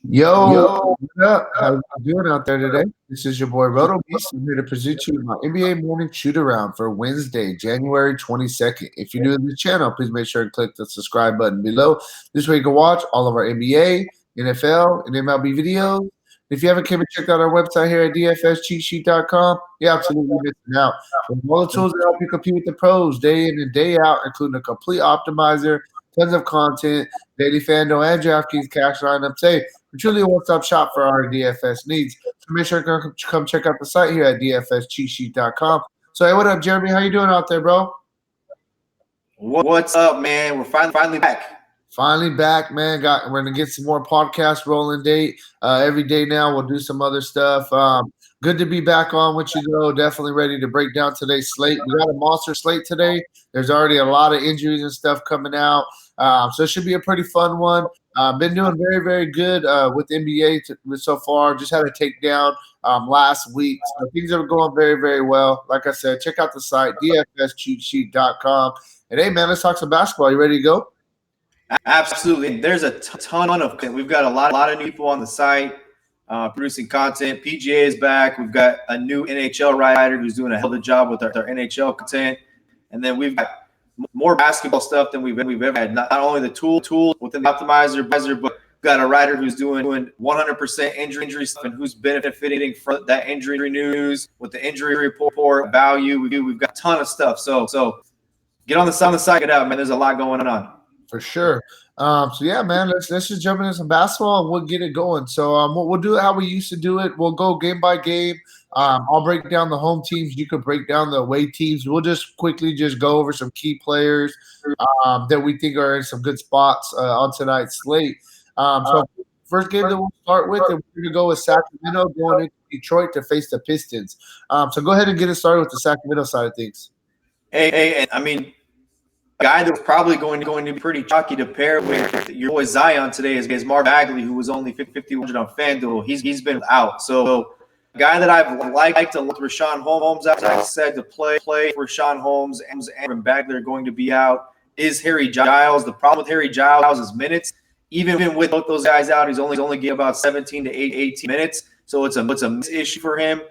Yo, what up? How you doing out there today? This is your boy Rotobeast. I'm here to present you my NBA Morning Shootaround for Wednesday, January 22nd. If you're new to the channel, please make sure to click the subscribe button below. This way you can watch all of our NBA, NFL, and MLB videos. If you haven't came and checked out our website here at DfsCheatSheet.com, you're absolutely missing out. We have all the tools that help you compete with the pros day in and day out, including a complete optimizer, tons of content, daily FanDuel and DraftKings cash lineups. Hey, we're truly a one-stop shop for our DFS needs. So make sure to come check out the site here at DfsCheatSheet.com. So, hey, what up, Jeremy? How you doing out there, bro? What's up, man? We're finally back. Finally back, man. We're gonna get some more podcasts rolling every day now. We'll do some other stuff. Good to be back on with you, though. Definitely ready to break down today's slate. We got a monster slate today. There's already a lot of injuries and stuff coming out, so it should be a pretty fun one. Been doing very, very good with NBA so far. Just had a takedown last week. So things are going very, very well. Like I said, check out the site, DFSCheatSheet.com. And hey, man, let's talk some basketball. You ready to go? Absolutely. There's a ton of content. We've got a lot of new people on the site producing content. PGA is back. We've got a new NHL writer who's doing a hell of a job with our NHL content. And then we've got more basketball stuff than we've ever had. Not only the tool within the optimizer, but we've got a writer who's doing 100% injury stuff and who's benefiting from that injury news with the injury report value. We've got a ton of stuff. So get on the site, get out, man. There's a lot going on. For sure. So yeah, man, let's just jump into some basketball and we'll get it going. So we'll do it how we used to do it. We'll go game by game. I'll break down the home teams. You could break down the away teams. We'll just quickly go over some key players that we think are in some good spots on tonight's slate. So first game that we'll start with, and we're going to go with Sacramento going into Detroit to face the Pistons. So go ahead and get it started with the Sacramento side of things. Hey, I mean, a guy that's probably going to be pretty chalky to pair with your boy Zion today is Marvin Bagley, who was only 5,100 on FanDuel. He's been out. So a guy that I've liked to look Rashawn Holmes, as I said, to play Rashawn Holmes and Marvin Bagley are going to be out, is Harry Giles. The problem with Harry Giles is minutes. Even with both those guys out, he's only getting about 17 to 18 minutes. So it's a issue for him.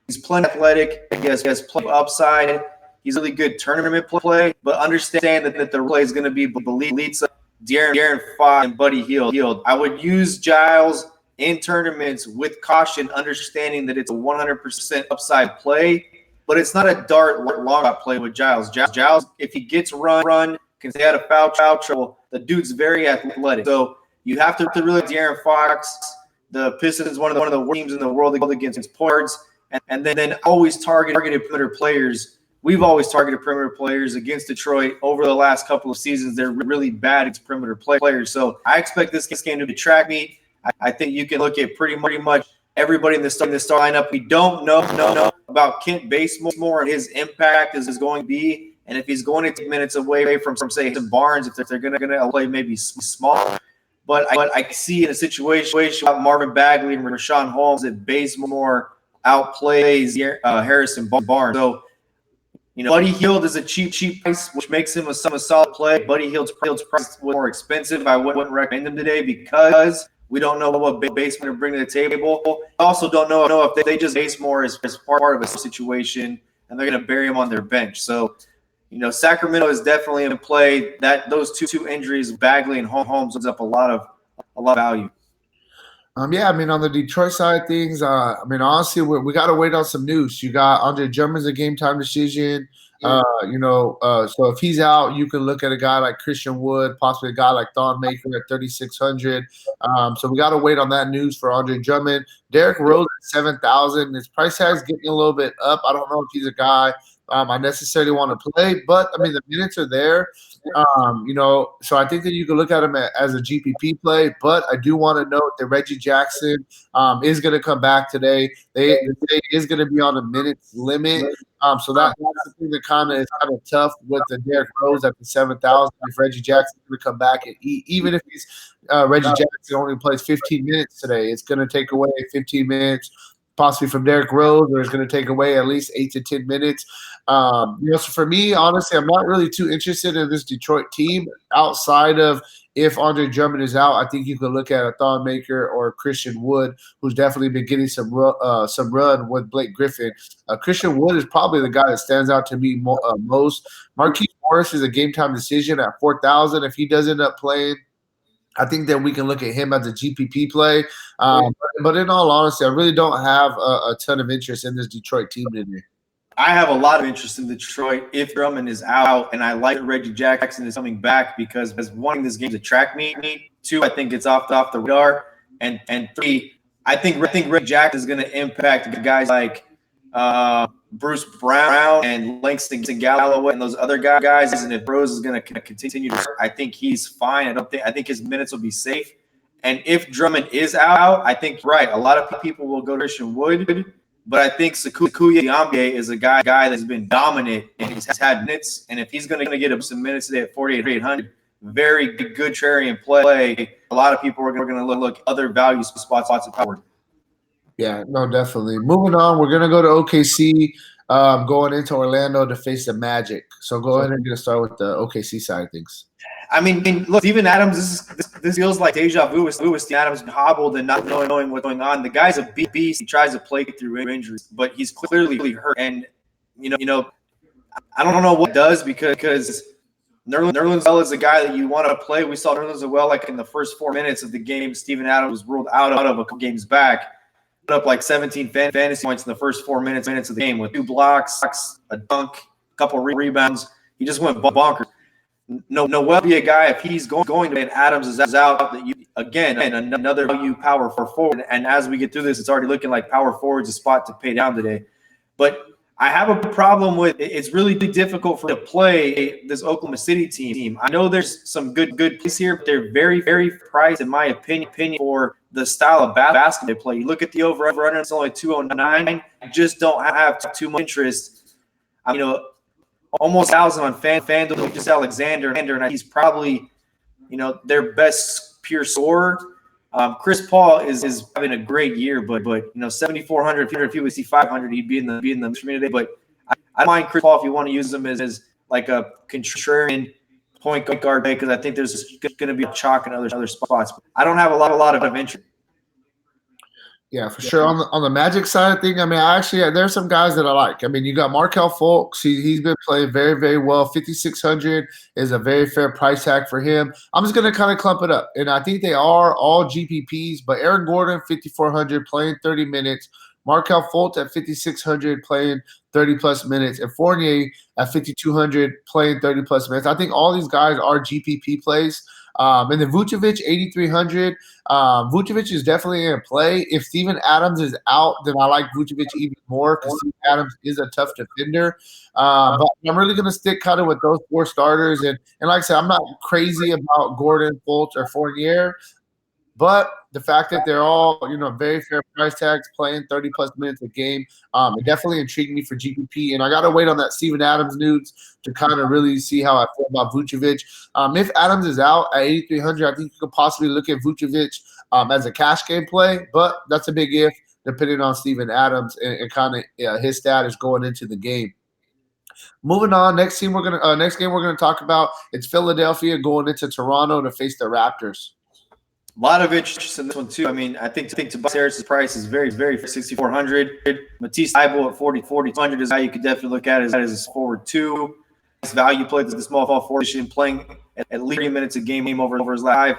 He's plenty athletic. He has plenty of upside. He's really good tournament play, but understand that the play is going to be Bjelica, De'Aaron Fox, and Buddy Hield. I would use Giles in tournaments with caution, understanding that it's a 100% upside play, but it's not a dart long shot play with Giles. Giles, if he gets run, can stay out of foul trouble. The dude's very athletic. So you have to really De'Aaron Fox. The Pistons, one of the worst teams in the world against points, and then always targeted perimeter players. We've always targeted perimeter players against Detroit over the last couple of seasons. They're really bad at perimeter players. So I expect this game to be track meet. I think you can look at pretty much everybody in the start lineup. We don't know about Kent Bazemore and his impact is going to be, and if he's going to take minutes away from say Barnes, if they're going to play maybe small. But I see in a situation with Marvin Bagley and Rashawn Holmes that Bazemore outplays Harrison Barnes. So, Buddy Hield is a cheap price, which makes him a solid play. Buddy Hield's price was more expensive. I wouldn't recommend him today because we don't know what Bazemore to bring to the table. We also don't know if they just Bazemore as part of a situation and they're going to bury him on their bench. So, Sacramento is definitely in play. That those two injuries, Bagley and Holmes, gives up a lot of value. Yeah, I mean, on the Detroit side of things, honestly, we got to wait on some news. You got Andre Drummond's a game time decision. So if he's out, you can look at a guy like Christian Wood, possibly a guy like Thon Maker at 3,600. So we got to wait on that news for Andre Drummond. Derrick Rose at 7,000. His price tag's getting a little bit up. I don't know if he's a guy I necessarily want to play, but the minutes are there. So I think that you can look at him as a GPP play, but I do want to note that Reggie Jackson is going to come back today. They is going to be on a minutes limit. So that's the thing that is kind of tough with the Derrick Rose at the 7,000. If Reggie Jackson's going to come back and even if he's Reggie Jackson only plays 15 minutes today, it's going to take away 15 minutes possibly from Derrick Rose, or is going to take away at least 8 to 10 minutes. So for me, honestly, I'm not really too interested in this Detroit team outside of if Andre Drummond is out. I think you could look at a Thon Maker or Christian Wood, who's definitely been getting some run with Blake Griffin. Christian Wood is probably the guy that stands out to me most. Marquise Morris is a game time decision at 4,000. If he does end up playing, I think that we can look at him as a GPP play. But in all honesty, I really don't have a ton of interest in this Detroit team today. I have a lot of interest in Detroit if Drummond is out, and I like that Reggie Jackson is coming back because one, this game is a track meet. Two, I think it's off the radar, and three, I think Reggie Jackson is going to impact guys like Bruce Brown and Langston Galloway and those other guys. And if Rose is going to continue to, I think he's fine. I think his minutes will be safe. And if Drummond is out, I think a lot of people will go to Christian Wood. But I think Sakuya Diambié is a guy that's been dominant and he's had minutes. And if he's going to get him some minutes today at 4,800, very good contrarian play. A lot of people are going to look other value spots at power. Yeah, no, definitely. Moving on, we're going to go to OKC, going into Orlando to face the Magic. So go ahead and get started with the OKC side of things. I mean, look, Steven Adams, this feels like deja vu with Steven Adams hobbled and not knowing what's going on. The guy's a beast. He tries to play through injuries, but he's clearly hurt. And, I don't know what it does because Nerlens Noel is a guy that you want to play. We saw Nerlens Noel like in the first 4 minutes of the game. Steven Adams was ruled out of a couple games back. Put up like 17 fantasy points in the first 4 minutes of the game with 2 blocks, a dunk, a couple rebounds. He just went bonkers. Noel be a guy if he's going to and Adams is out that you again another value power forward. And as we get through this, it's already looking like power forward's a spot to pay down today. But I have a problem with it's really difficult to play this Oklahoma City team. I know there's some good plays here, but they're very, very priced, in my opinion, for the style of basketball play. You look at the over-under, it's only 209. I just don't have too much interest. Almost 1,000 on FanDuel, just Alexander, and he's probably, their best pure scorer. Chris Paul is having a great year, but 7,400. If he was 500, he'd be in the today. But I mind Chris Paul if you want to use him as like a contrarian point guard because I think there's going to be a chalk in other spots. But I don't have a lot of interest. Yeah, for sure. On the Magic side of things, I mean, there's some guys that I like. I mean, you got Markelle Fultz. He's been playing very, very well. 5,600 is a very fair price tag for him. I'm just going to kind of clump it up. And I think they are all GPPs, but Aaron Gordon, 5,400, playing 30 minutes. Markelle Fultz at 5,600, playing 30-plus minutes. And Fournier at 5,200, playing 30-plus minutes. I think all these guys are GPP plays. And then Vucevic, 8,300. Vucevic is definitely in play. If Steven Adams is out, then I like Vucevic even more because Steven Adams is a tough defender. But I'm really going to stick kind of with those 4 starters. And like I said, I'm not crazy about Gordon, Fultz, or Fournier. But the fact that they're all, very fair price tags, playing 30-plus minutes a game, it definitely intrigued me for GPP. And I got to wait on that Steven Adams news to kind of really see how I feel about Vucevic. If Adams is out at 8,300, I think you could possibly look at Vucevic as a cash game play. But that's a big if, depending on Steven Adams and kind of his status going into the game. Moving on, next game we're gonna talk about, it's Philadelphia going into Toronto to face the Raptors. A lot of interest in this one too. I mean, I think Tobias Harris's price is very, very 6,400. Matisse Thybulle at 4,200 is how you could definitely look at it as his forward 2. His value play the small forward position, playing at least 30 minutes a game over his life.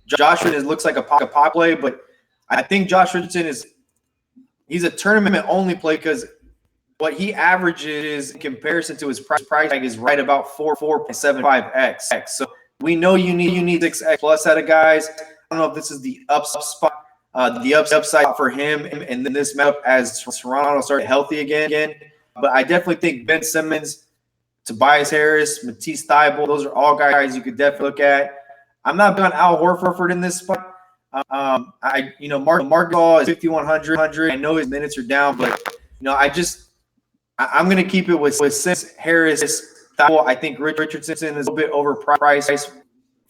Josh Richardson looks like a pop play, but I think Josh Richardson he's a tournament only play because what he averages in comparison to his price tag is right about 4.75x. So we know you need 6x plus out of guys. I don't know if this is the upside for him and then this matchup as Toronto starts healthy again. But I definitely think Ben Simmons, Tobias Harris, Matisse Thybulle, those are all guys you could definitely look at. I'm not big on Al Horford in this spot. Mark Gasol is 5,100. I know his minutes are down, but I'm going to keep it with Simmons, Harris, Thybulle. I think Richardson is a bit overpriced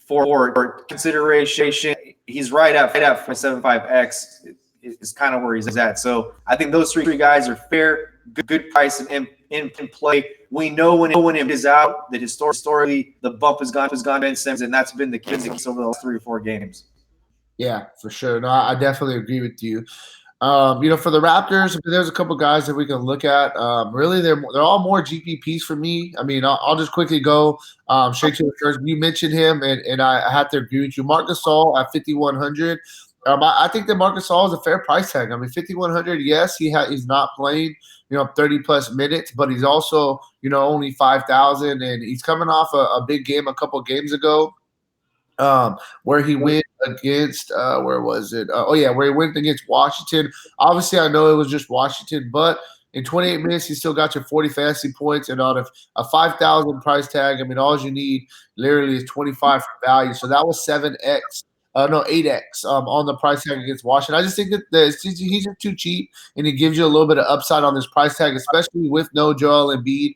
for consideration. He's right at 0.75x. is kind of where he's at. So I think those three guys are fair, good price and in play. We know when it is out that historically the bump has gone Ben Simmons, and that's been the case over those 3 or 4 games. Yeah, for sure. No, I definitely agree with you. For the Raptors, there's a couple guys that we can look at. Really, they're all more GPPs for me. I mean, I'll just quickly go straight to the first. You mentioned him, and I have to agree with you. Marc Gasol at 5,100. I think that Marc Gasol is a fair price tag. I mean, 5,100. Yes, he's not playing 30 plus minutes, but he's also only 5,000, and he's coming off a big game a couple games ago. Where he went against where was it? Where he went against Washington. Obviously, I know it was just Washington, but in 28 minutes, he still got you 40 fantasy points, and out of a 5,000 price tag, I mean, all you need literally is 25 for value. So that was 7x. 8x on the price tag against Washington. I just think that he's just too cheap, and he gives you a little bit of upside on this price tag, especially with no Joel Embiid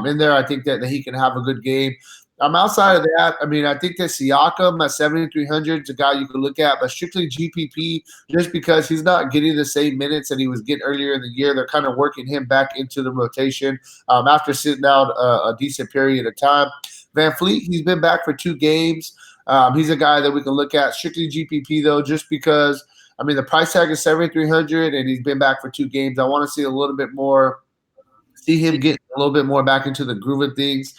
in there. I think that he can have a good game. Outside of that, I mean, I think that Siakam at 7,300 is a guy you can look at, but strictly GPP just because he's not getting the same minutes that he was getting earlier in the year. They're kind of working him back into the rotation after sitting out a decent period of time. Van Fleet, he's been back for 2 games. He's a guy that we can look at strictly GPP, though, just because, I mean, the price tag is 7,300 and he's been back for 2 games. I want to see a little bit more. See him get a little bit more back into the groove of things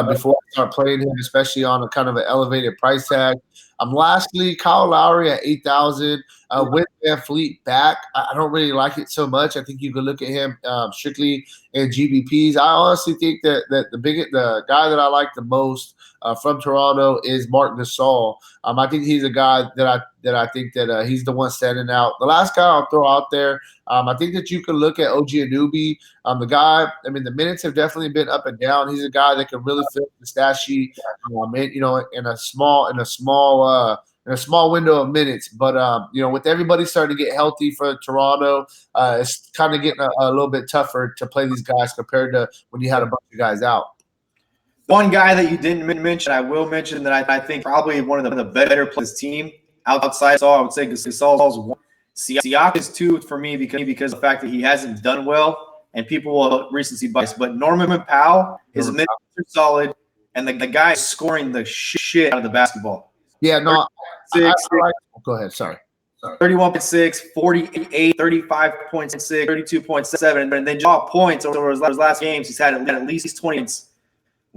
before I start playing him, especially on a kind of an elevated price tag. Lastly, Kyle Lowry at 8,000 with Van Fleet back. I don't really like it so much. I think you could look at him strictly in GBPs. I honestly think that the guy that I like the most from Toronto is Marc Gasol. I think he's a guy that I think that he's the one standing out. The last guy I'll throw out there, I think that you could look at OG Anunoby. The guy, I mean, the minutes have definitely been up and down. He's a guy that can really fill the stat sheet, in a small window of minutes. But with everybody starting to get healthy for Toronto, it's kind of getting a little bit tougher to play these guys compared to when you had a bunch of guys out. One guy that you didn't mention, I will mention that I think probably one of the better players team outside. So I would say Gasol's one. Siakam is 2 for me because of the fact that he hasn't done well, and people will recency bias. But Norman Powell, his minutes are solid, and the guy is scoring the shit out of the basketball. Yeah, no, go ahead. Sorry. 31.6, 48, 35.6, 32.7, and then draw points over his last games. He's had at least 20 points.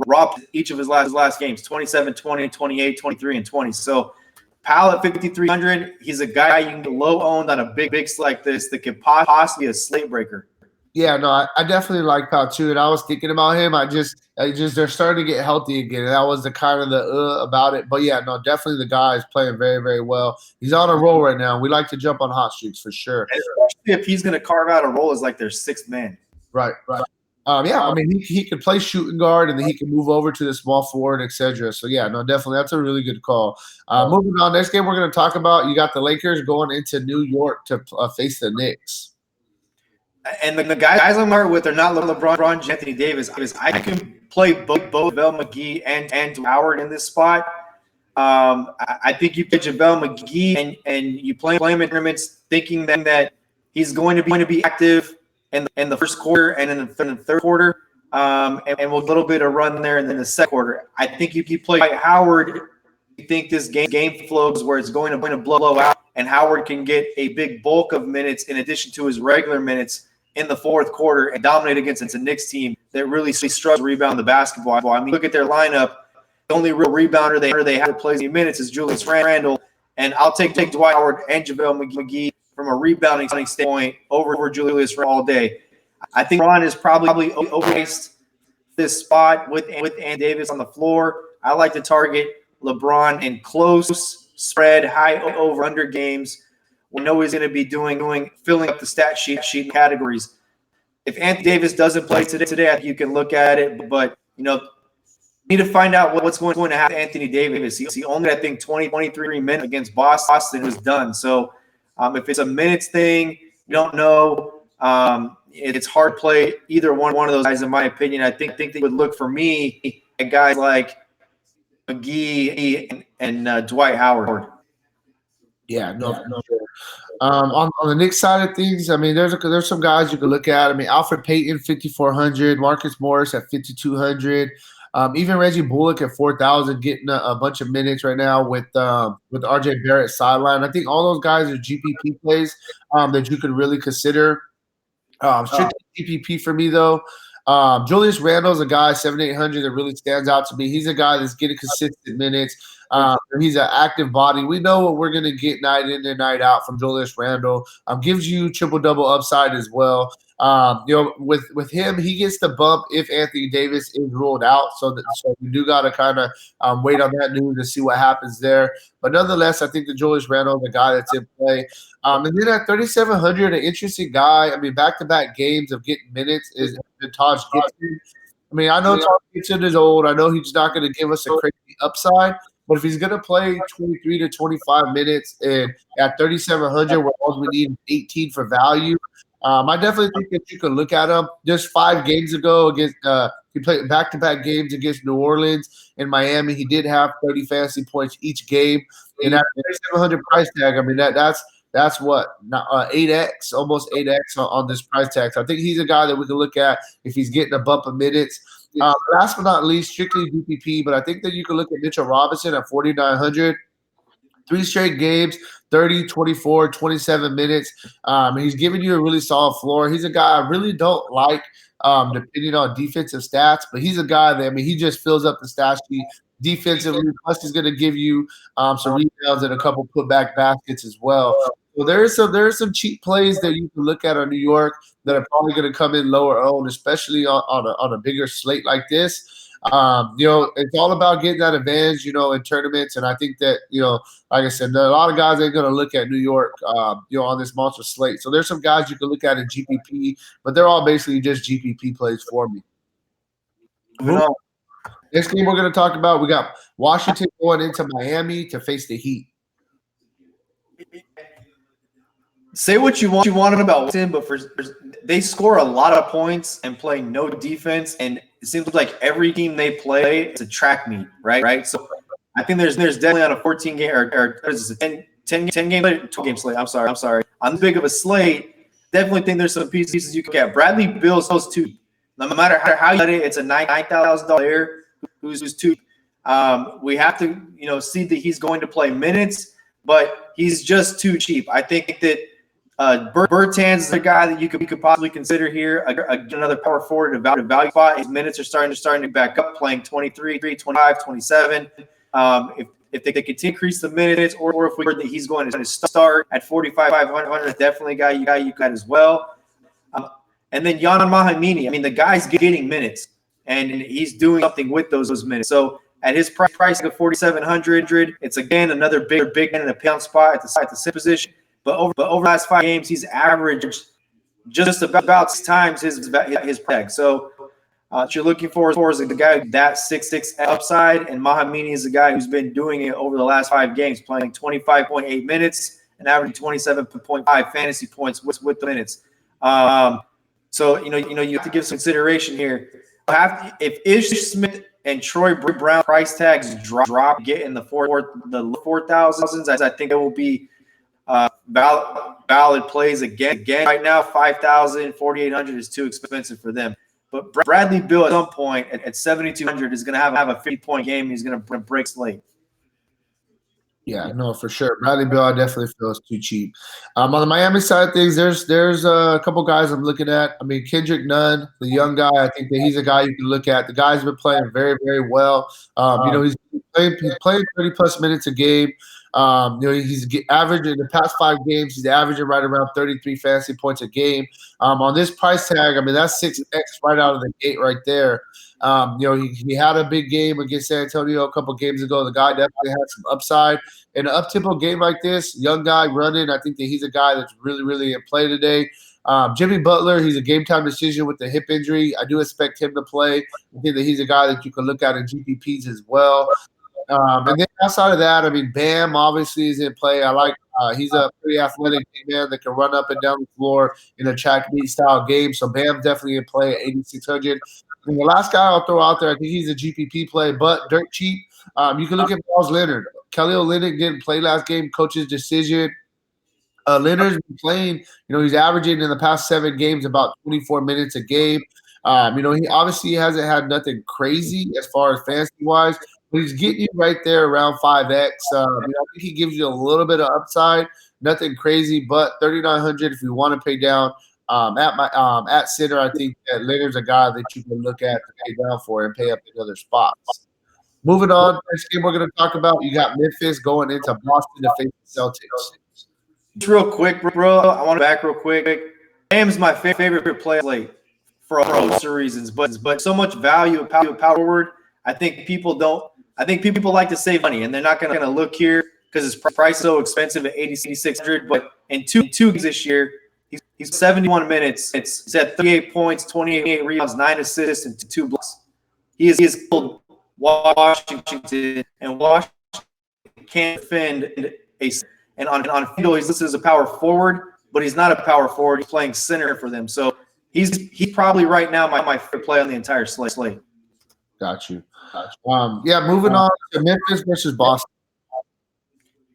Robbed each of his last games, 27, 20, 28, 23, and 20. So Powell at 5,300, he's a guy you can get low owned on a big slate like this that could possibly be a slate breaker. Yeah, no, I definitely like Powell too, and I was thinking about him. I just they're starting to get healthy again, and that was the kind of the about it. But yeah, no, definitely the guy is playing very, very well. He's on a roll right now. We like to jump on hot streaks for sure. And especially if he's going to carve out a role as like their 6th man. Right. I mean, he could play shooting guard, and then he can move over to the small forward, etc. So, yeah, no, definitely. That's a really good call. Moving on, next game we're going to talk about, you got the Lakers going into New York to face the Knicks. And the guys I'm worried with are not LeBron, Anthony Davis. I can play both JaVale McGee and Howard in this spot. I think you put JaVale McGee and you play him in tournaments thinking that he's going to be active in the first quarter and in the third quarter, and with a little bit of run there, and then the second quarter. I think if you play Howard, you think this game flows where it's going to blow out, and Howard can get a big bulk of minutes in addition to his regular minutes in the fourth quarter and dominate against a Knicks team that really struggles to rebound the basketball. I mean, look at their lineup. The only real rebounder they have to play minutes is Julius Randle, and I'll take Dwight Howard and JaVale McGee from a rebounding standpoint over Julius all day. I think Ron is probably overpriced this spot with Anthony Davis on the floor. I like to target LeBron in close spread, high over-under games. We know he's going to be filling up the stat sheet categories. If Anthony Davis doesn't play today, I think you can look at it. But, need to find out what's going to happen to Anthony Davis. He only, I think, 23 minutes against Boston was done. So, if it's a minutes thing, you don't know. It's hard to play either one of those guys, in my opinion. I think they would look for me at guys like McGee and Dwight Howard. Yeah, no. On the Knicks side of things, I mean, there's some guys you can look at. I mean, Alfred Payton, 5,400, Marcus Morris at 5,200, even Reggie Bullock at 4,000, getting a bunch of minutes right now with RJ Barrett sideline. I think all those guys are GPP plays that you could really consider. Strictly GPP for me though. Julius Randle's a guy 7,800 that really stands out to me. He's a guy that's getting consistent minutes. He's an active body. We know what we're going to get night in and night out from Julius Randle. Gives you triple double upside as well. With him, he gets the bump if Anthony Davis is ruled out. So we do got to kind of wait on that news to see what happens there. But nonetheless, I think that Julius Randle, the guy that's in play. And then at 3,700, an interesting guy. I mean, back-to-back games of getting minutes is Taj Gibson. I mean, I know Taj Gibson is old. I know he's not going to give us a crazy upside. But if he's going to play 23 to 25 minutes and at 3,700, where all we need is 18 for value, I definitely think that you can look at him. Just 5 games ago against he played back-to-back games against New Orleans and Miami. He did have 30 fantasy points each game. And at 3,700 price tag, I mean, that's what 8x, almost 8x on this price tag. So I think he's a guy that we can look at if he's getting a bump of minutes. Last but not least, strictly DPP, but I think that you can look at Mitchell Robinson at 4,900. 3 straight games, 30, 24, 27 minutes. He's giving you a really solid floor. He's a guy I really don't like depending on defensive stats, but he's a guy that, I mean, he just fills up the stat sheet defensively. Plus, he's going to give you some rebounds and a couple putback baskets as well. So there are some cheap plays that you can look at on New York that are probably going to come in lower owned, especially on a bigger slate like this. It's all about getting that advantage, in tournaments. And I think that, like I said, a lot of guys ain't going to look at New York, on this monster slate. So there's some guys you can look at in GPP, but they're all basically just GPP plays for me. Next game we're going to talk about, we got Washington going into Miami to face the Heat. Say what you want about Washington, but they score a lot of points and play no defense, and it seems like every team they play is a track meet, right? So I think there's definitely on a 14 game or 10 game 2 game slate. I'm sorry. On this big of a slate, definitely think there's some pieces you can get. Bradley Beal's close to, no matter how you get it, it's a $9,000 player who's too. We have to see that he's going to play minutes, but he's just too cheap. I think that. Bertans is a guy that you could possibly consider here. Another power forward at a value spot. His minutes are starting to back up, playing 23, 25, 27. If they continue to increase the minutes, or if we heard that he's going to start at 4,500, definitely a guy you got as well. And then Jan Mahamini. I mean, the guy's getting minutes, and he's doing something with those minutes. So at his price of 4,700, it's again another big man in a pound spot at the same position. But over the last 5 games, he's averaged just about 6 times his tag. So what you're looking for is the guy that 6'6" upside, and Mahamini is the guy who's been doing it over the last 5 games, playing 25.8 minutes and averaging 27.5 fantasy points with the minutes. So you have to give some consideration here. If Ish Smith and Troy Brown price tags drop, get in the 4,000s, I think it will be. Valid plays again. Right now, 5,000, 4,800 is too expensive for them. But Bradley Beal at some point at 7,200 is going to have a 50-point game. He's going to break slate. Yeah, no, for sure. Bradley Beal, I definitely feel is too cheap. On the Miami side of things, there's a couple guys I'm looking at. I mean, Kendrick Nunn, the young guy, I think that he's a guy you can look at. The guy's been playing very, very well. He's playing 30-plus minutes a game. He's averaging in the past 5 games. He's averaging right around 33 fantasy points a game. On this price tag, I mean, that's 6x right out of the gate right there. He had a big game against San Antonio a couple games ago. The guy definitely had some upside. In an up-tempo game like this, young guy running, I think that he's a guy that's really, really in play today. Jimmy Butler, he's a game-time decision with the hip injury. I do expect him to play. I think that he's a guy that you can look at in GPPs as well. And then outside of that, I mean, Bam obviously is in play. I like he's a pretty athletic man that can run up and down the floor in a track meet style game. So Bam definitely in play at 8,600. And the last guy I'll throw out there, I think he's a GPP play, but dirt cheap. You can look at Miles Leonard. Kelly Olynyk didn't play last game, coach's decision. Leonard's been playing. He's averaging in the past 7 games about 24 minutes a game. He obviously hasn't had nothing crazy as far as fantasy wise, but he's getting you right there around 5x. I think he gives you a little bit of upside, nothing crazy, but 3,900 if you want to pay down. At center, I think that Leonard's a guy that you can look at to pay down for and pay up in other spots. Moving on, next game we're going to talk about, you got Memphis going into Boston to face the Celtics. Just real quick, bro, I want to back real quick. Bam's my favorite play slate for most reasons, but so much value of power forward. I think people like to save money, and they're not going to look here because his price is so expensive at 8,600. But in two games this year, he's 71 minutes. He's at 38 points, 28 rebounds, 9 assists, and 2 blocks. He is killed Washington, and Washington can't defend and on FanDuel he's listed as a power forward, but he's not a power forward. He's playing center for them, so he's probably right now my favorite play on the entire slate. Got you. Moving on to Memphis versus Boston.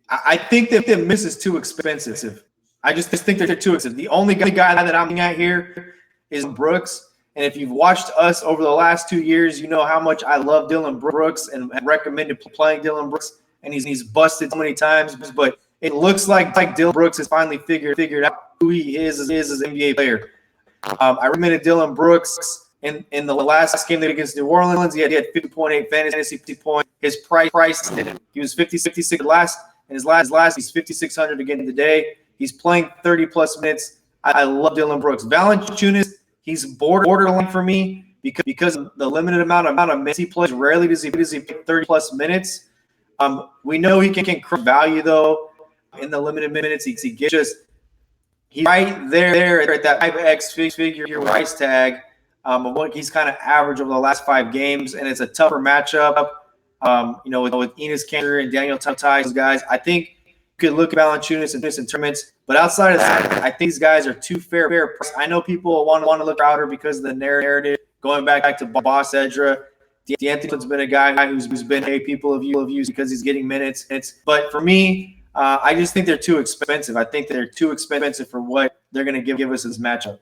I think that Memphis is too expensive. I just think they're too expensive. The only guy that I'm looking at here is Brooks. And if you've watched us over the last 2 years, you know how much I love Dylan Brooks and recommended playing Dylan Brooks. And he's busted so many times, but it looks like Dylan Brooks has finally figured out who he is as an NBA player. I recommended Dylan Brooks in the last game against New Orleans. He had 50.8 fantasy points. His price he was 56 last, and his last he's 5,600 again today. He's playing 30+ minutes. I love Dylan Brooks. Valanciunas, he's borderline for me because of the limited amount of minutes he plays. Rarely does he play 30+ minutes. We know he can create value though in the limited minutes. He gets he's right there at that 5x figure price tag of what he's kind of average over the last 5 games, and it's a tougher matchup. With Enes Kanter and Daniel Theis, guys, I think you could look at Valanciunas in tournaments, but outside of that, I think these guys are too fair. I know people want to look Crowder because of the narrative going back to Boss Edra. D'Anthony's been a guy who's been people have used because he's getting minutes. But for me, I just think they're too expensive. I think they're too expensive for what they're going to give us as matchup.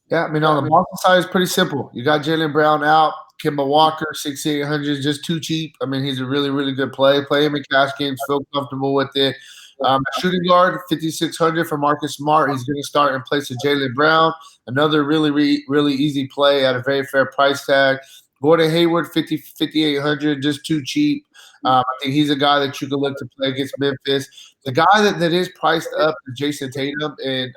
Yeah, on the Boston side, it's pretty simple. You got Jaylen Brown out. Kemba Walker, 6,800, just too cheap. He's a really, really good play. Play him in cash games, feel comfortable with it. Shooting guard, 5,600 for Marcus Smart. He's going to start in place of Jaylen Brown. Another really, really easy play at a very fair price tag. Gordon Hayward, 5,800, just too cheap. I think he's a guy that you can look to play against Memphis. The guy that is priced up is Jason Tatum, and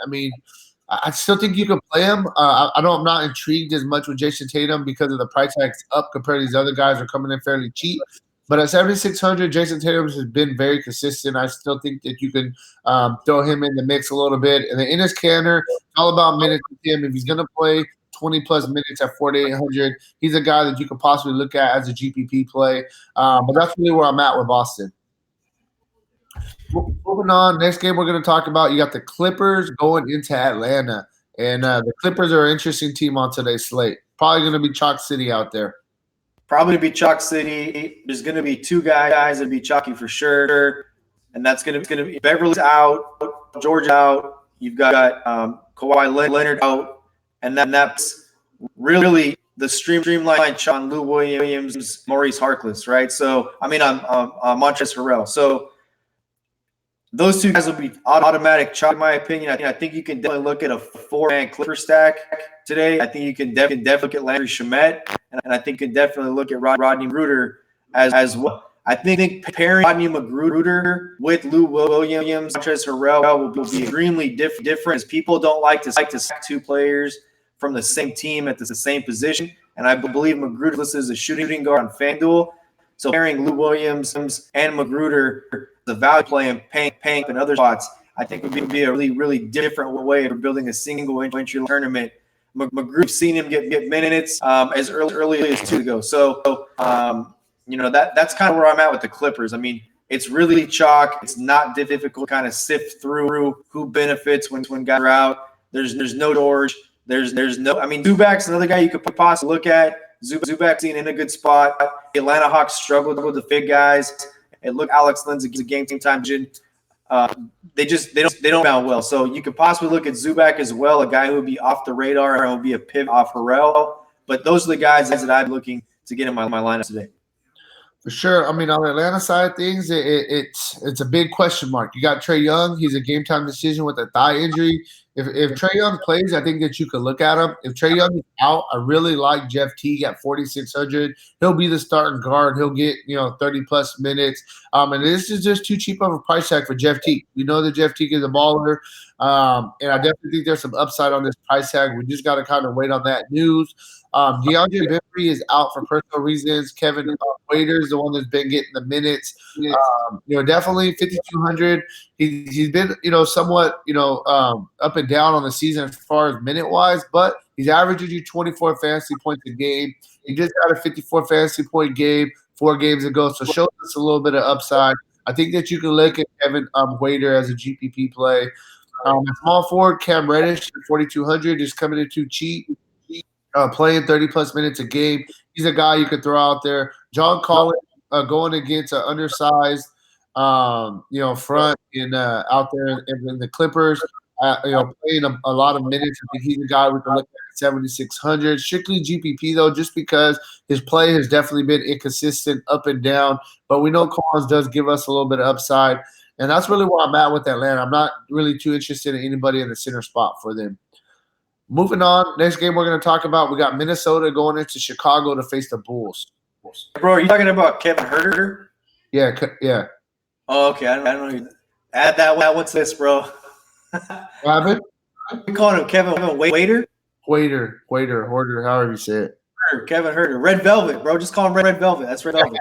I still think you can play him. I'm not intrigued as much with Jason Tatum because of the price tag's up compared to these other guys who are coming in fairly cheap. But at 7,600, Jason Tatum has been very consistent. I still think that you can throw him in the mix a little bit. And then Enes Kanter, all about minutes with him. If he's going to play 20+ minutes at 4,800, he's a guy that you could possibly look at as a GPP play. But that's really where I'm at with Boston. Moving on, next game we're going to talk about, you got the Clippers going into Atlanta. And the Clippers are an interesting team on today's slate. Probably going to be Chalk City out there. Probably be Chalk City. There's going to be 2 guys that be chalky for sure. And that's going to be Beverly's out, George out. You've got Kawhi Leonard out. And that's really the streamline on Lou Williams, Maurice Harkless, right? So, on Montrezl Harrell. So, those 2 guys will be automatic chalk, in my opinion. I think you can definitely look at a 4-man Clipper stack today. I think you can definitely look at Landry Shamet, and I think you can definitely look at Rodney McGruder as well. I think pairing Rodney McGruder with Lou Williams, Montrezl Harrell will be extremely different, as people don't like to stack 2 players from the same team at the same position. And I believe McGruder listed as a shooting guard on FanDuel. So pairing Lou Williams and McGruder, the value play and Pank and other spots, I think would be a really, really different way of building a single entry tournament. McGruder's seen him get minutes as early as 2 ago. So, that's kind of where I'm at with the Clippers. It's really chalk. It's not difficult to kind of sift through who benefits when guys are out. There's no George. There's no. Zubac's another guy you could possibly look at. Zubac's in a good spot. The Atlanta Hawks struggled with the big guys. And look, Alex Lin's a game time. They don't bound well. So you could possibly look at Zubac as well, a guy who would be off the radar and would be a pivot off Harrell. But those are the guys that I'm looking to get in my lineup today. For sure. I mean, on the Atlanta side of things, it's a big question mark. You got Trae Young. He's a game time decision with a thigh injury. If Trae Young plays, I think that you could look at him. If Trae Young is out, I really like Jeff Teague at 4,600. He'll be the starting guard. He'll get 30 plus minutes. And this is just too cheap of a price tag for Jeff Teague. We know that Jeff Teague is a baller, and I definitely think there's some upside on this price tag. We just got to kind of wait on that news. DeAndre Bembry is out for personal reasons. Kevin Waiter is the one that's been getting the minutes. Definitely 5,200. He's been somewhat up and down on the season as far as minute wise, but he's averaging you 24 fantasy points a game. He just had a 54 fantasy point game 4 games ago, so shows us a little bit of upside. I think that you can look at Kevin Waiter as a GPP play. Small forward Cam Reddish at 4,200 is coming in too cheap. Playing 30-plus minutes a game. He's a guy you could throw out there. John Collins going against an undersized, front in out there in the Clippers, playing a lot of minutes. I think he's a guy we can look at 7,600. Strictly GPP, though, just because his play has definitely been inconsistent up and down. But we know Collins does give us a little bit of upside. And that's really where I'm at with Atlanta. I'm not really too interested in anybody in the center spot for them. Moving on, next game we're going to talk about, we got Minnesota going into Chicago to face the Bulls. Bro, are you talking about Kevin Huerter? Yeah. Oh, okay. I don't know. Add that one to this, bro. What happened? We calling him Kevin Waiter? Waiter, however you say it. Kevin Huerter. Red Velvet, bro. Just call him Red Velvet. That's Red Velvet.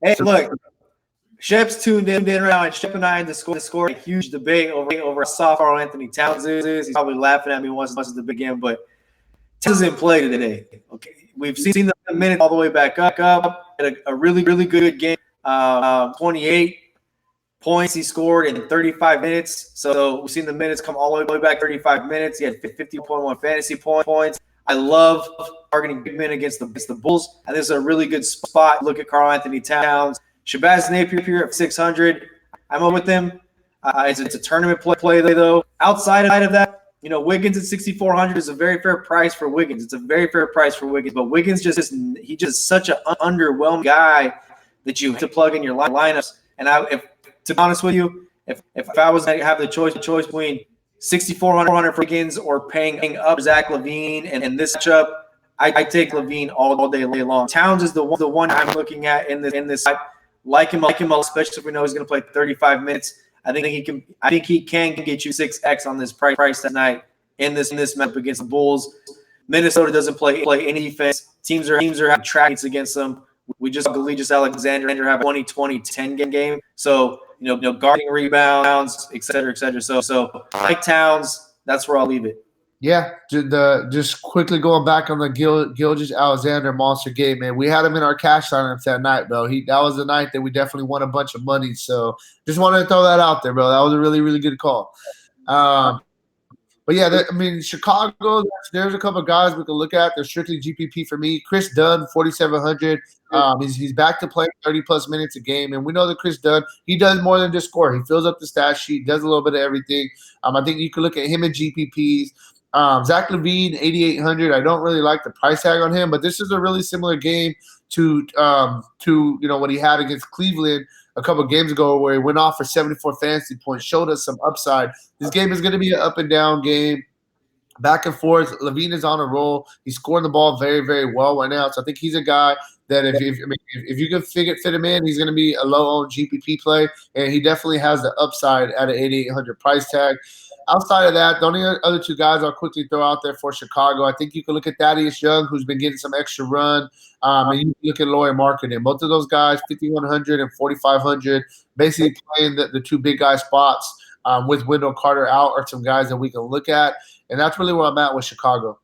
Hey, look. Shep's tuned in right now, and Shep and I scored a huge debate over soft Karl Anthony Towns is. He's probably laughing at me once the begin, but Towns didn't play today. Okay, we've seen the minutes all the way back up. Had a really good game. 28 points he scored in 35 minutes. So we've seen the minutes come all the way back 35 minutes. He had 50.1 fantasy points. I love targeting big men against the Bulls, and this is a really good spot. Look at Karl Anthony Towns. Shabazz Napier at 600. I'm up with him. It's a tournament play though. Outside of that, Wiggins at 6,400 is a very fair price for Wiggins. It's a very fair price for Wiggins. But Wiggins he's just such an underwhelming guy that you have to plug in your lineups. And if to be honest with you, if I was to have the choice between 6,400 for Wiggins or paying up Zach LaVine and this matchup, I take LaVine all day long. Towns is the one I'm looking at in this. Like him, especially if we know he's going to play 35 minutes. I think he can get you 6x on this price tonight in this matchup against the Bulls. Minnesota doesn't play any defense. Teams are having trackings against them. We just Galigius Alexander have 20-10 game. So guarding rebounds, et cetera. So like Towns, that's where I'll leave it. Yeah, just quickly going back on the Gilgeous Alexander monster game, man. We had him in our cash lineups that night, bro. That was the night that we definitely won a bunch of money. So just wanted to throw that out there, bro. That was a really, really good call. But yeah, Chicago, there's a couple of guys we can look at. They're strictly GPP for me. Chris Dunn, 4,700. He's back to playing 30-plus minutes a game. And we know that Chris Dunn, he does more than just score. He fills up the stat sheet, does a little bit of everything. I think you can look at him in GPPs. Zach LaVine, 8,800. I don't really like the price tag on him, but this is a really similar game to what he had against Cleveland a couple of games ago, where he went off for 74 fantasy points, showed us some upside. This game is going to be an up and down game, back and forth. LaVine is on a roll. He's scoring the ball very, very well right now. So I think he's a guy that if you can fit him in, he's going to be a low-owned GPP play, and he definitely has the upside at an 8,800 price tag. Outside of that, the only other 2 guys I'll quickly throw out there for Chicago, I think you can look at Thaddeus Young, who's been getting some extra run, and you can look at Lauri Markkanen. Both of those guys, 5,100 and 4,500, basically playing the 2 big guy spots with Wendell Carter out are some guys that we can look at, and that's really where I'm at with Chicago.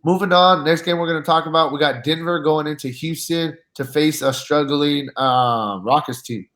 Moving on, next game we're going to talk about, we got Denver going into Houston to face a struggling Rockets team.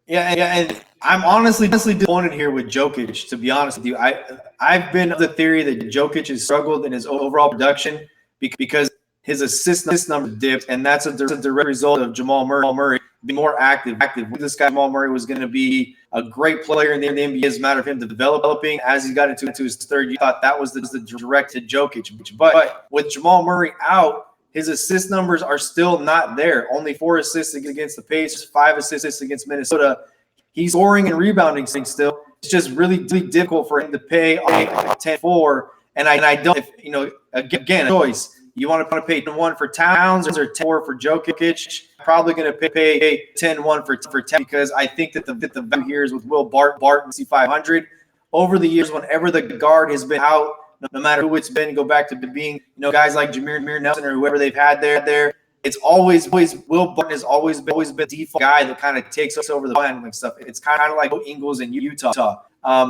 Yeah, and I'm honestly disappointed here with Jokic, to be honest with you. I've been of the theory that Jokic has struggled in his overall production because his assist number dipped, and that's a direct result of Jamal Murray be more active. This guy Jamal Murray was going to be a great player in the NBA. As a matter of him developing as he got into his third year. I thought that was the direct to Jokic. But with Jamal Murray out, his assist numbers are still not there. Only 4 assists against the Pacers, 5 assists against Minnesota. He's scoring and rebounding still. It's just really difficult for him to pay 10-4. And I don't, again, a choice. You want to pay 10-1 for Towns or 10-4 for Jokic? Probably going to pay 10-1 for 10 because I think that the value here is with Will Barton, C500. Over the years, whenever the guard has been out, no matter who it's been, go back to being guys like Jameer Nelson or whoever they've had there. It's always Will Barton has always been the default guy that kind of takes us over the handling stuff. It's kind of like Ingles in Utah.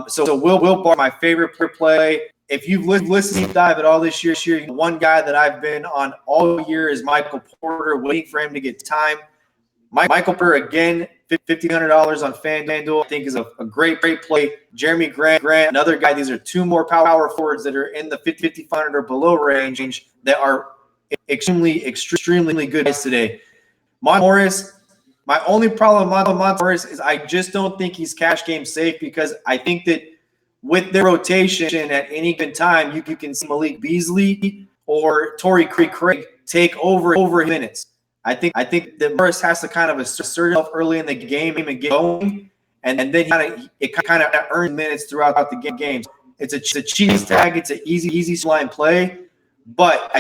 So Will Barton, my favorite play. If you've listened to dive at all this year, one guy that I've been on all year is Michael Porter, waiting for him to get time. Michael Porter, again, $1,500 on FanDuel, I think is a great play. Jeremy Grant, another guy. These are 2 more power forwards that are in the 5,500 or below range that are extremely good guys today. Monte Morris, my only problem with Monte Morris is I just don't think he's cash game safe because I think that with their rotation at any given time, you can see Malik Beasley or Torrey Craig take over minutes. I think that Morris has to kind of assert himself early in the game and get going, and then it kind of earns minutes throughout the games. It's a cheese tag. It's an easy line play, but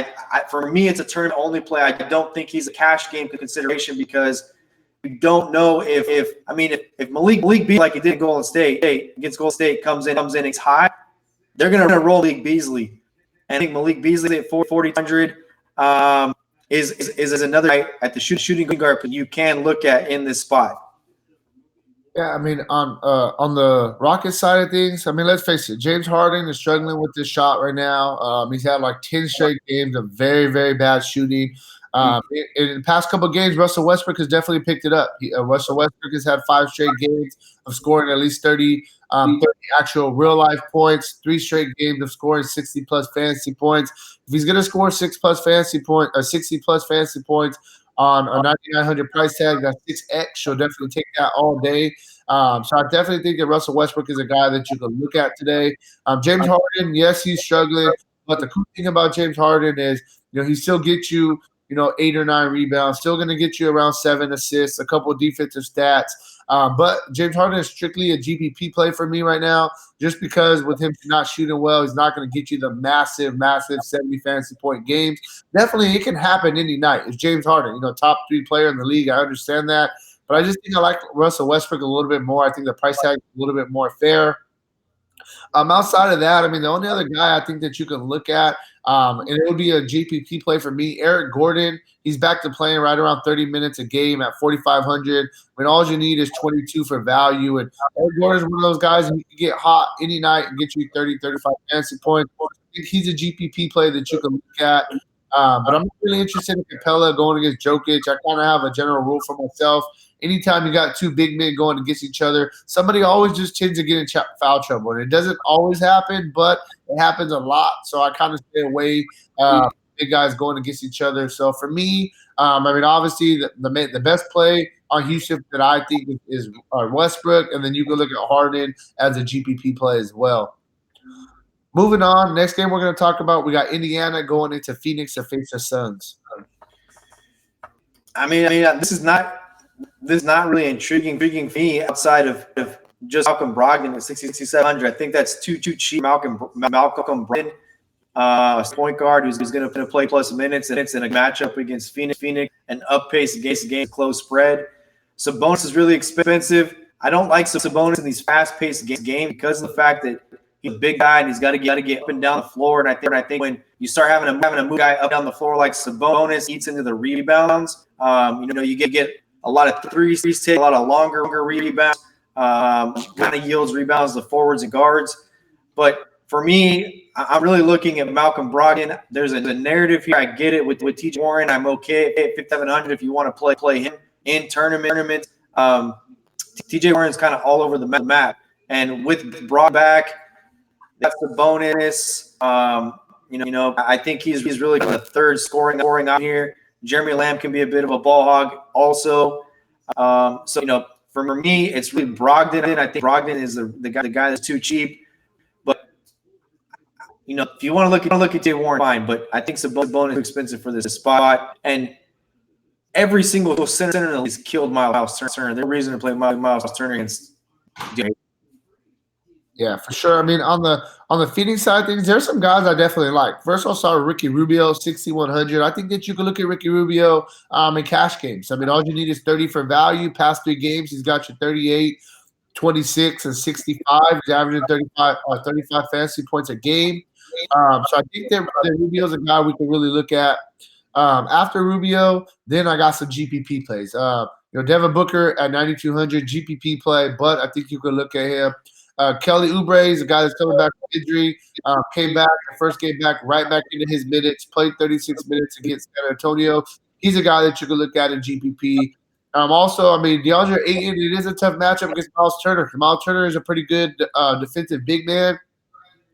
for me, it's a turn only play. I don't think he's a cash game consideration because we don't know if Malik Beasley, like he did in Golden State against Golden State, comes in, it's high. They're gonna roll Malik Beasley, and I think Malik Beasley at 4,400 is another guy at the shooting guard you can look at in this spot. Yeah, on the Rockets side of things, let's face it, James Harden is struggling with this shot right now. He's had like 10 straight games of very, very bad shooting. In the past couple of games, Russell Westbrook has definitely picked it up. Russell Westbrook has had 5 straight games of scoring at least 30 actual real-life points, 3 straight games of scoring 60-plus fantasy points. If he's going to score 60-plus fantasy points on a 9,900 price tag, that's 6x. She'll definitely take that all day. So I definitely think that Russell Westbrook is a guy that you can look at today. James Harden, yes, he's struggling, but the cool thing about James Harden is, he still gets you, 8 or 9 rebounds, still going to get you around 7 assists, a couple of defensive stats. But James Harden is strictly a GPP play for me right now, just because with him not shooting well, he's not going to get you the massive 70 fantasy point games. Definitely, it can happen any night. It's James Harden, top 3 player in the league. I understand that. But I just think I like Russell Westbrook a little bit more. I think the price tag is a little bit more fair. Outside of that, the only other guy I think that you can look at, and it would be a GPP play for me, Eric Gordon. He's back to playing right around 30 minutes a game at 4,500. All you need is 22 for value. And Eric Gordon is one of those guys who can get hot any night and get you 30, 35 fantasy points. I think he's a GPP play that you can look at. But I'm really interested in Capella going against Jokic. I kind of have a general rule for myself. Anytime you got 2 big men going against each other, somebody always just tends to get in foul trouble. And it doesn't always happen, but it happens a lot. So I kind of stay away big guys going against each other. So for me, obviously the best play on Houston that I think is Westbrook, and then you can look at Harden as a GPP play as well. Moving on, next game we're going to talk about, we got Indiana going into Phoenix to face the Suns. This is not really intriguing for me outside of just Malcolm Brogdon at 6,700. I think that's too cheap. Malcolm Brogdon, point guard who's going to play plus minutes, and it's in a matchup against Phoenix, an up-paced game, close spread. Sabonis is really expensive. I don't like Sabonis in these fast-paced games because of the fact that he's a big guy and he's got to get up and down the floor. And I think when you start having a move guy up down the floor like Sabonis, eats into the rebounds. You get a lot of threes, take a lot of longer rebounds. Kind of yields rebounds to forwards and guards. But for me, I'm really looking at Malcolm Brogdon. There's a narrative here. I get it with T.J. Warren. I'm okay at 5,700 if you want to play him in tournament. T.J. Warren's kind of all over the map. And with Brogdon back, that's the bonus. I think he's really the third scoring out here. Jeremy Lamb can be a bit of a ball hog also. So for me, it's really Brogdon. I think Brogdon is the guy that's too cheap. But if you want to look at Jay Warren, fine. But I think Sabonis is too expensive for this spot. And every single center in the league has killed Miles Turner. There's no reason to play Miles Turner against. Yeah, for sure. I mean, on the feeding side of things, there's some guys I definitely like. First, I'll start with Ricky Rubio, 6,100. I think that you can look at Ricky Rubio in cash games. I mean, all you need is 30 for value. Past 3 games, he's got you 38, 26, and 65. He's averaging 35 fantasy points a game. So I think that Rubio's a guy we can really look at. After Rubio, then I got some GPP plays. Devin Booker at 9,200 GPP play, but I think you could look at him. Kelly Oubre is a guy that's coming back from injury. Came back, first game back, right back into his minutes. Played 36 minutes against San Antonio. He's a guy that you can look at in GPP. Also, I mean, DeAndre Ayton, it is a tough matchup against Miles Turner. Miles Turner is a pretty good defensive big man.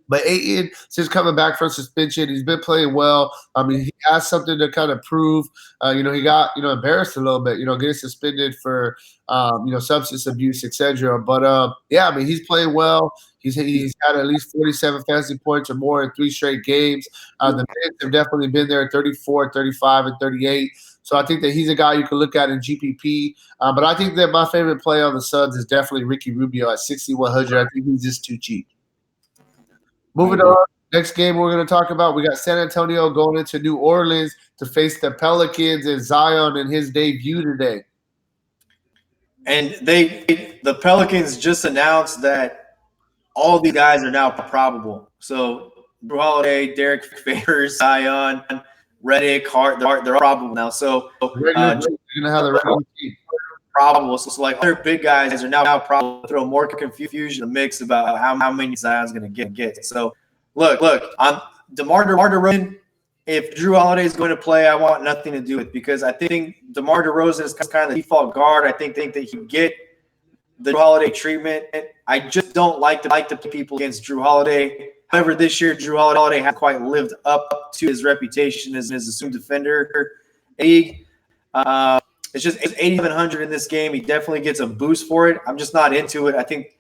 But Ayton, since coming back from suspension, he's been playing well. I mean, he has something to kind of prove. He got, embarrassed a little bit, getting suspended for, substance abuse, etc. But, yeah, I mean, he's playing well. He's had at least 47 fantasy points or more in 3 straight games. The minutes have definitely been there, 34, 35, and 38. So I think that he's a guy you can look at in GPP. But I think that my favorite play on the Suns is definitely Ricky Rubio at 6,100. I think he's just too cheap. Moving on, next game we're going to talk about, we got San Antonio going into New Orleans to face the Pelicans and Zion in his debut today. And the Pelicans just announced that all these guys are now probable. So Jrue Holiday, Derek Favors, Zion, Redick, Hart, they're all probable now. So you're going to have the regular team. Probable. So like other big guys are now probably throw more confusion in the mix about how many Zion's going to get. So look, I'm DeMar DeRozan. If Jrue Holiday is going to play, I want nothing to do with it because I think DeMar DeRozan is kind of the default guard. I think that he can get the Jrue Holiday treatment. I just don't like the people against Jrue Holiday. However, this year Jrue Holiday hasn't quite lived up to his reputation as an assumed defender. It's just 8,700 in this game. He definitely gets a boost for it. I'm just not into it. I think,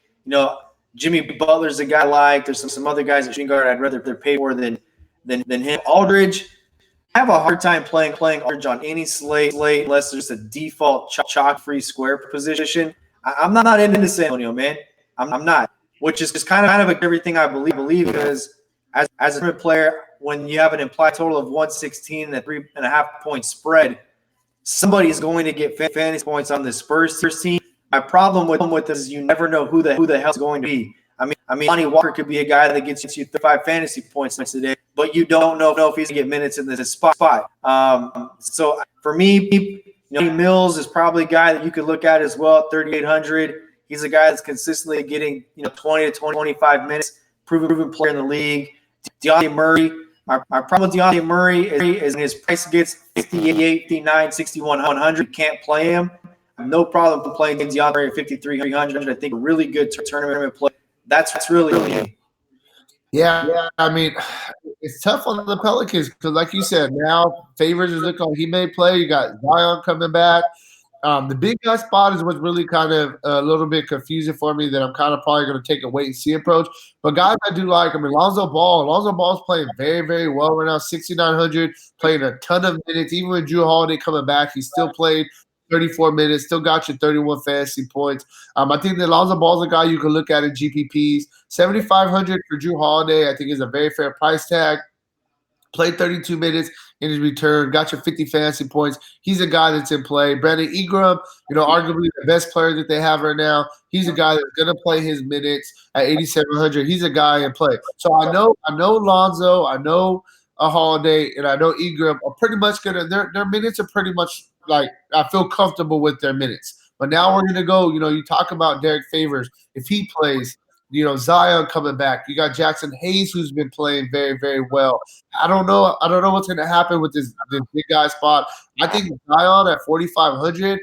Jimmy Butler's a guy I like. There's some other guys at shooting guard I'd rather they're paid more than him. Aldridge, I have a hard time playing Aldridge on any slate unless there's a default chalk-free square position. I'm not into San Antonio, man. I'm not, which is just kind of everything I believe because as a tournament player, when you have an implied total of 116 and a 3.5 point spread, somebody's going to get fantasy points on the Spurs team. My problem with this is you never know who the hell is going to be. I mean, Lonnie Walker could be a guy that gets you 35 fantasy points today, but you don't know if he's going to get minutes in this spot. So for me, Mills is probably a guy that you could look at as well at 3,800. He's a guy that's consistently getting 20 to 25 minutes, proven player in the league. DeJounte Murray. My problem with DeJounte Murray is his price gets 58, 59, 61, 100. You can't play him. I have no problem playing DeJounte Murray at 5,300. I think a really good tournament play. That's really Yeah, I mean, it's tough on the Pelicans because, like you said, now Favors is looking like he may play. You got Zion coming back. The big guy spot is what's really kind of a little bit confusing for me that I'm kind of probably going to take a wait-and-see approach. But guys I do like, Lonzo Ball's playing very, very well right now, 6,900, playing a ton of minutes. Even with Jrue Holiday coming back, he still played 34 minutes, still got you 31 fantasy points. I think that Lonzo Ball's a guy you can look at in GPPs. 7,500 for Jrue Holiday, I think is a very fair price tag. Played 32 minutes in his return, got your 50 fantasy points. He's a guy that's in play. Brandon Ingram, arguably the best player that they have right now. He's a guy that's going to play his minutes at 8,700. He's a guy in play. So I know Lonzo, I know Holiday, and I know Ingram are pretty much going to their minutes are pretty much like I feel comfortable with their minutes. But now we're going to go, you talk about Derek Favors. If he plays, Zion coming back. You got Jackson Hayes, who's been playing very, very well. I don't know what's going to happen with this big guy spot. I think Zion at 4,500.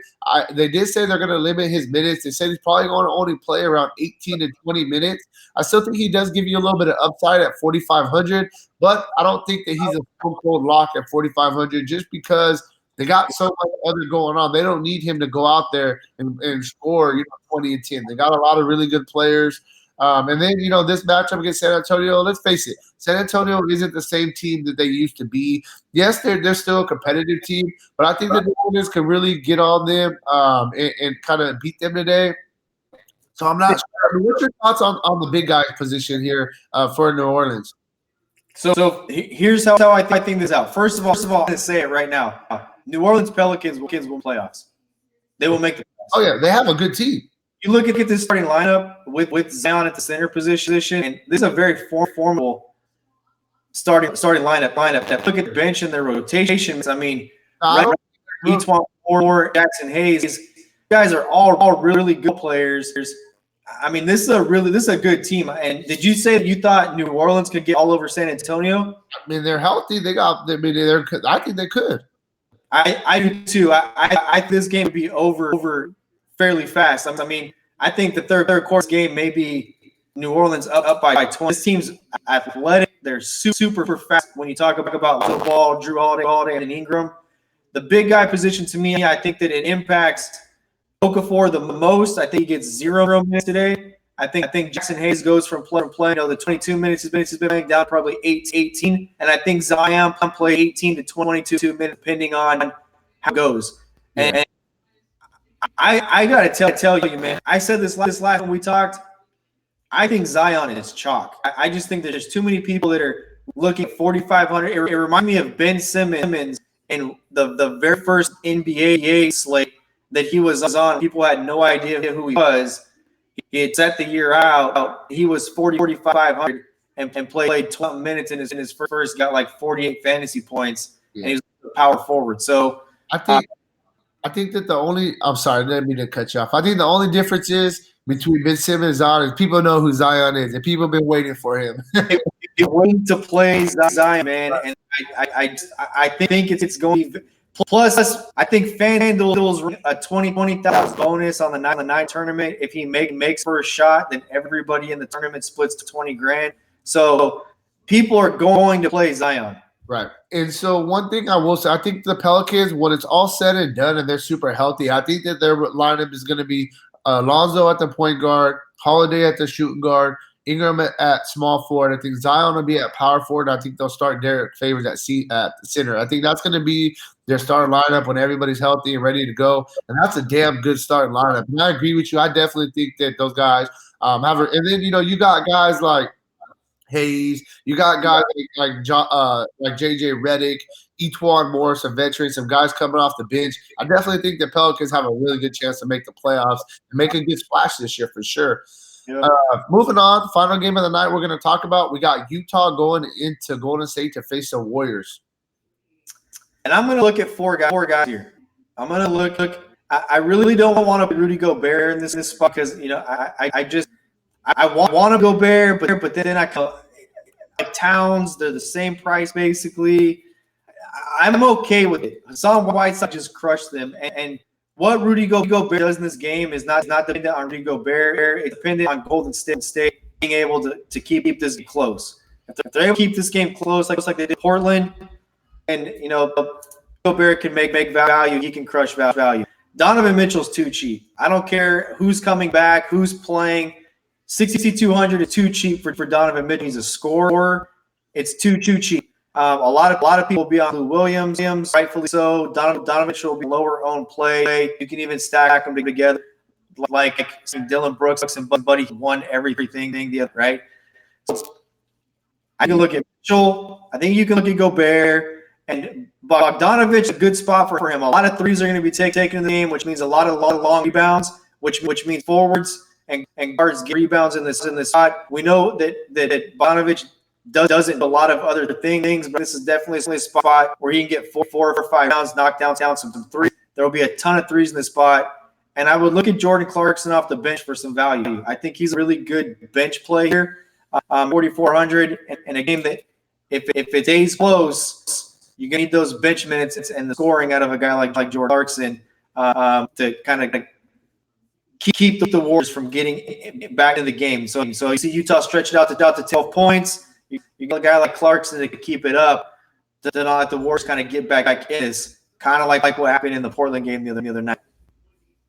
They did say they're going to limit his minutes. They said he's probably going to only play around 18 to 20 minutes. I still think he does give you a little bit of upside at 4,500, but I don't think that he's a full lock at 4,500 just because They got so much other going on. They don't need him to go out there and score, 20 and 10. They got a lot of really good players. And then, this matchup against San Antonio, let's face it, San Antonio isn't the same team that they used to be. Yes, they're still a competitive team, but I think the New Orleans can really get on them and kind of beat them today. So I'm not sure. What's your thoughts on the big guy position here for New Orleans? So here's how I think this out. First of all, I'm going to say it right now. New Orleans Pelicans will playoffs. They will make the playoffs. Oh, yeah. They have a good team. You look at this starting lineup with Zion at the center position, and this is a very formidable starting lineup. Look at the bench and their rotations. I mean, Etwan Moore, Jackson Hayes, these guys are all really good players. I mean, this is a good team. And did you say that you thought New Orleans could get all over San Antonio? I mean, they're healthy. I think they could. I do too. I think this game would be over fairly fast. I mean, I think the third quarter game may be New Orleans up by 20. This team's athletic. They're super fast. When you talk about football, Drew Holiday, and Ingram, the big guy position to me, I think that it impacts Okafor the most. I think he gets 0 minutes today. I think Jackson Hayes goes from play. The 22 minutes has been playing down probably 18, and I think Zion can play 18 to 22 minutes depending on how it goes. Yeah. And I gotta tell you, man. I said this last when we talked. I think Zion is chalk. I just think there's too many people that are looking 4,500. It reminds me of Ben Simmons in the very first NBA slate that he was on. People had no idea who he was. He had set the year out. He was 4,500 and played 12 minutes in his first. Got like 48 fantasy points, and he was a power forward. So I think that I'm sorry, I didn't mean to cut you off. I think the only difference is between Ben Simmons and Zion is people know who Zion is, and people have been waiting for him. You're waiting to play Zion, man, and I think it's going to be. Plus, I think FanDuel's a $20,000 bonus on the 9 tournament. If he makes first shot, then everybody in the tournament splits to $20,000. So people are going to play Zion. Right. And so one thing I will say, I think the Pelicans, when it's all said and done and they're super healthy, I think that their lineup is going to be Lonzo at the point guard, Holiday at the shooting guard, Ingram at small forward. I think Zion will be at power forward. I think they'll start Derek Favors at center. I think that's going to be their starting lineup when everybody's healthy and ready to go. And that's a damn good starting lineup. And I agree with you. I definitely think that those guys have – and then, you got guys like Hayes. You got guys like JJ Redick, Etwan Morris, a veteran, some guys coming off the bench. I definitely think the Pelicans have a really good chance to make the playoffs and make a good splash this year for sure. Yep. Moving on, final game of the night we're going to talk about. We got Utah going into Golden State to face the Warriors. And I'm going to look at four guys here. I'm going to look. I really don't want to Rudy Gobert in this spot because I want to Gobert, but then I come like Towns. They're the same price basically. I'm okay with it. Hassan Whiteside just crushed them, and what Rudy Gobert does in this game is not dependent on Rudy Gobert. It's dependent on Golden State being able to keep this close. If they're able to keep this game close, like they did Portland, and Gobert can make value, he can crush value. Donovan Mitchell's too cheap. I don't care who's coming back, who's playing. 6,200 is too cheap for Donovan Mitchell. He's a scorer. It's too cheap. A lot of people will be on Lou Williams, rightfully so. Donovan Mitchell will be lower owned play. You can even stack them together like Dylan Brooks and Buddy won everything the other, right? So I can look at Mitchell. I think you can look at Gobert. And Bogdanovich, a good spot for him. A lot of threes are going to be taken in the game, which means a lot of long rebounds, which means forwards and guards get rebounds in this spot. We know that Bogdanovich doesn't do a lot of other things, but this is definitely a spot where he can get 4 or 5 rounds, knock down some threes. There will be a ton of threes in this spot. And I would look at Jordan Clarkson off the bench for some value. I think he's a really good bench play here, 4,400. In a game that if it stays close, you're going to need those bench minutes and the scoring out of a guy like Jordan Clarkson to kind of keep the Warriors from getting back in the game. So you see Utah stretch it out to 12 points. You got a guy like Clarkson that could keep it up. Then I'll let the Warriors kind of get back in this kind of like what happened in the Portland game the other night.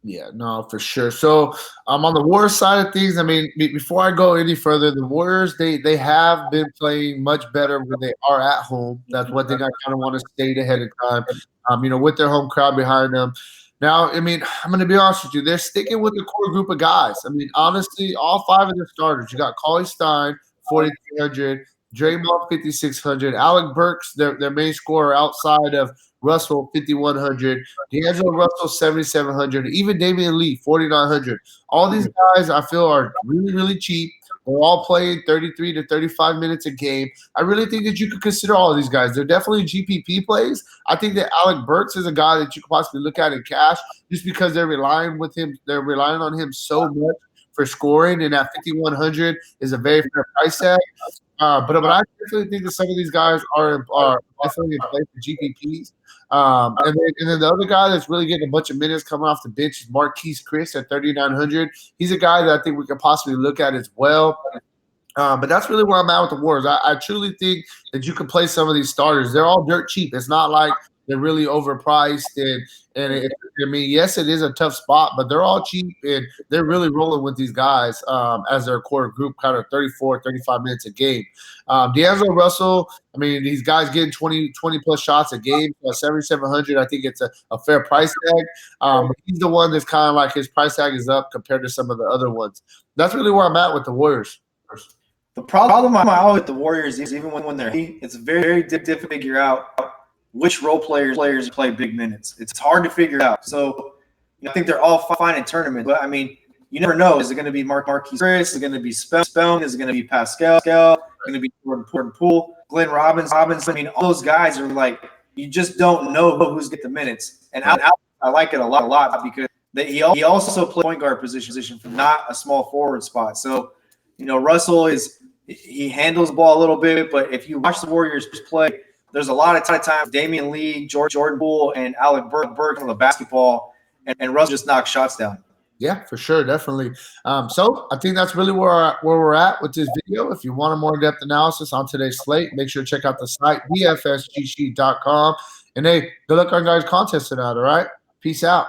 Yeah, no, for sure. So on the Warriors side of things, I mean, before I go any further, the Warriors, they have been playing much better when they are at home. That's one thing I kind of want to state ahead of time, with their home crowd behind them. Now, I mean, I'm going to be honest with you. They're sticking with the core group of guys. I mean, honestly, all 5 of their starters. You got Cauley Stein, 4,300, Draymond, 5,600, Alec Burks, their main scorer outside of Russell, 5,100, D'Angelo Russell, 7,700, even Damian Lee, 4,900. All these guys I feel are really, really cheap. They're all playing 33 to 35 minutes a game. I really think that you could consider all of these guys. They're definitely GPP plays. I think that Alec Burks is a guy that you could possibly look at in cash just because they're relying with him. They're relying on him so much for scoring, and at 5,100 is a very fair price tag. But I definitely think that some of these guys are definitely in play for GPPs. And then the other guy that's really getting a bunch of minutes coming off the bench is Marquise Chris at 3,900. He's a guy that I think we could possibly look at as well. But that's really where I'm at with the Warriors. I truly think that you can play some of these starters. They're all dirt cheap. It's not like they're really overpriced. I mean, yes, it is a tough spot, but they're all cheap, and they're really rolling with these guys as their core group, kind of 34, 35 minutes a game. D'Angelo Russell, I mean, these guys getting 20-plus shots a game, 7,700. I think it's a fair price tag. But he's the one that's kind of like his price tag is up compared to some of the other ones. That's really where I'm at with the Warriors. The problem I'm out with the Warriors is even when they're healthy, it's very difficult to figure out which role players play big minutes. It's hard to figure out. So I think they're all fine in tournaments, but I mean, you never know. Is it going to be Marquise Chris? Is it going to be Spellman? Is it going to be Pascal? Is it going to be Jordan Poole? Glenn Robbins? I mean, all those guys are like, you just don't know who's get the minutes. And I like it a lot because he also plays point guard position from not a small forward spot. So, Russell he handles the ball a little bit, but if you watch the Warriors play, there's a lot of time Damian Lee, Jordan Poole, and Alec Burks on the basketball, and Russell just knocks shots down. Yeah, for sure, definitely. So I think that's really where we're at with this video. If you want a more in-depth analysis on today's slate, make sure to check out the site, DfsDudes.com. And hey, good luck on guys' contest tonight, all right? Peace out.